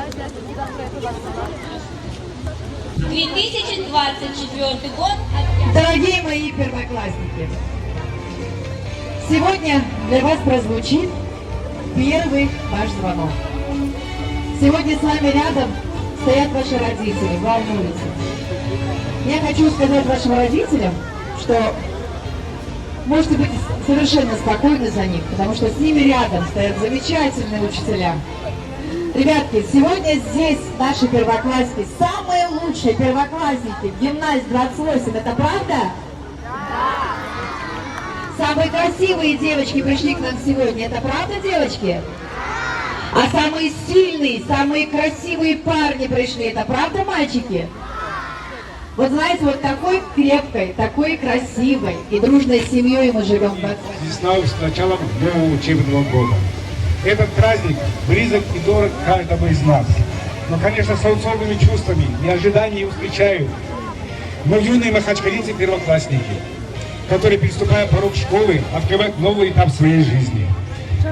2024 год. Дорогие мои первоклассники, сегодня для вас прозвучит первый ваш звонок. Сегодня с вами рядом стоят ваши родители, волнуются. Я хочу сказать вашим родителям, что можете быть совершенно спокойны за них, потому что с ними рядом стоят замечательные учителя. Ребятки, сегодня здесь наши первоклассники, самые лучшие первоклассники в гимназии 28, это правда? Да! Самые красивые девочки пришли к нам сегодня, это правда, девочки? Да! А самые сильные, самые красивые парни пришли, это правда, мальчики? Вот знаете, вот такой крепкой, такой красивой и дружной семьей мы живем. Весна с началом нового учебного года. Этот праздник близок и дорог каждому из нас. Но, конечно, с аутсорными чувствами и ожиданиями встречают. Мы юные махачкалинцы первоклассники, которые, переступая порог школы, открывают новый этап своей жизни.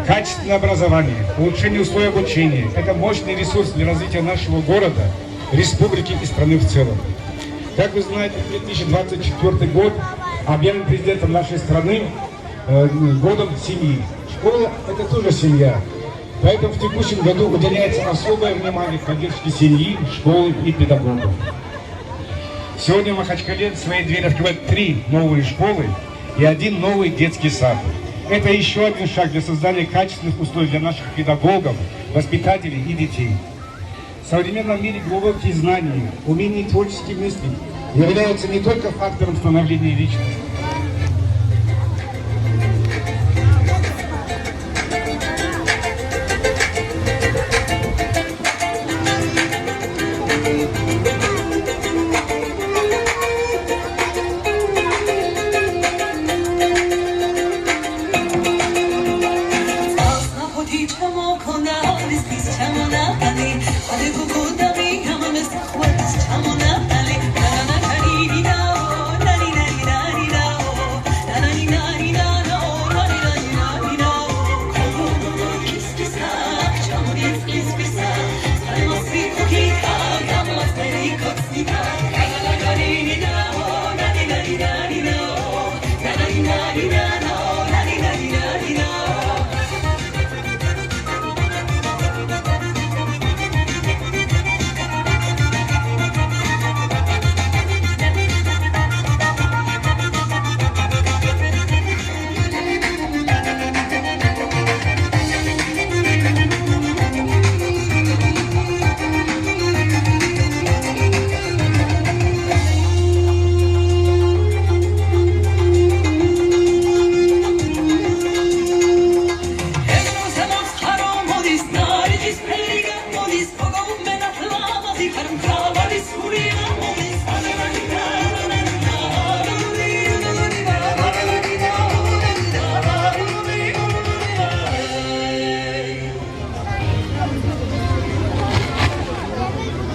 Качественное образование, улучшение условий обучения – это мощный ресурс для развития нашего города, республики и страны в целом. Как вы знаете, 2024 год объявлен президентом нашей страны годом семьи. Школа – это тоже семья. Поэтому в текущем году уделяется особое внимание поддержке семьи, школы и педагогов. Сегодня в Махачкале свои двери открывают 3 новые школы и 1 новый детский сад. Это еще один шаг для создания качественных условий для наших педагогов, воспитателей и детей. В современном мире глубокие знания, умения и творческие мысли являются не только фактором становления личности.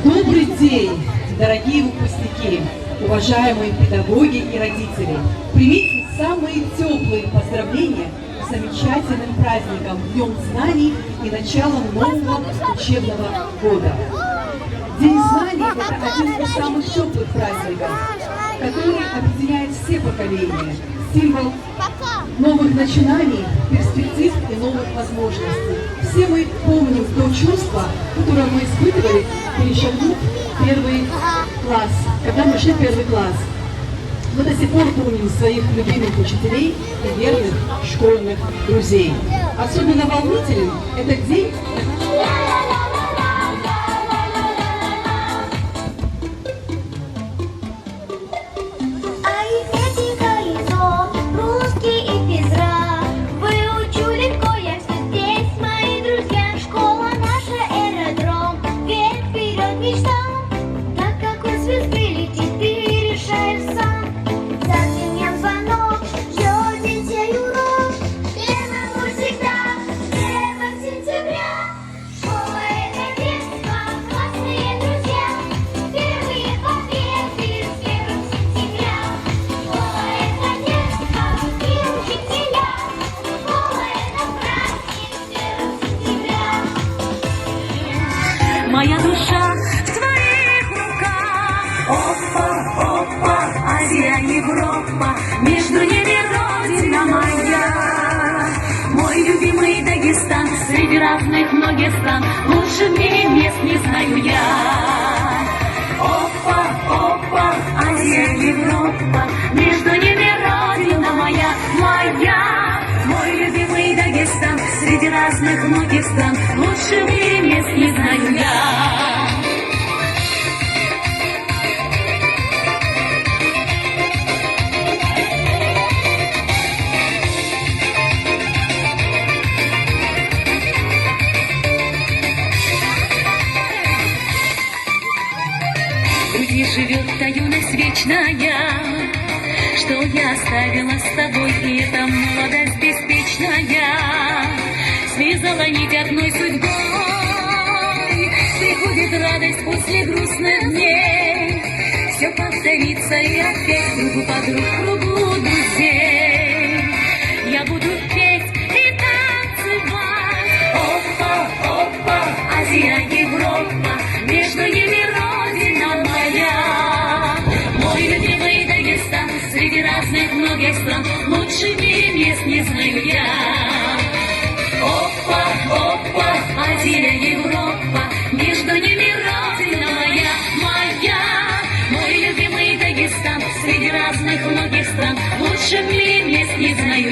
Добрый день, дорогие выпускники, уважаемые педагоги и родители. Примите самые теплые поздравления с замечательным праздником Днем знаний и началом нового учебного года. День знаний – это один из самых теплых праздников, который объединяет все поколения, символ новых начинаний, перспектив и новых возможностей. Все мы помним то чувство, которое мы испытывали, перешагнув первый класс, когда мы шли в первый класс. Мы до сих пор помним своих любимых учителей и верных школьных друзей. Особенно волнителен этот день. моя душа в твоих руках. Опа, опа, Азия, Европа, между ними родина моя. Мой любимый Дагестан, среди разных многих стран, лучше в мире мест не знаю я. Опа, опа, Азия, Европа, между ними родина моя, моя. Мой любимый Дагестан, среди разных многих стран, лучше в мире мест не знаю я. В груди живет та юность вечная, что я оставила с тобой, и эта молодость беспечная связала нить одной судьбой. Приходит радость после грустных дней, все повторится и опять кругу подруг, кругу друзей. Я буду петь и танцевать. Опа, опа, Азия, Европа, между ними родина моя. Мой любимый Дагестан, среди разных многих стран, лучше в мире мест не знаю я. Опа, опа, Азия, Европа, между ними родина моя, моя. Мой любимый Дагестан, среди разных многих стран, лучше в мире мест не знаю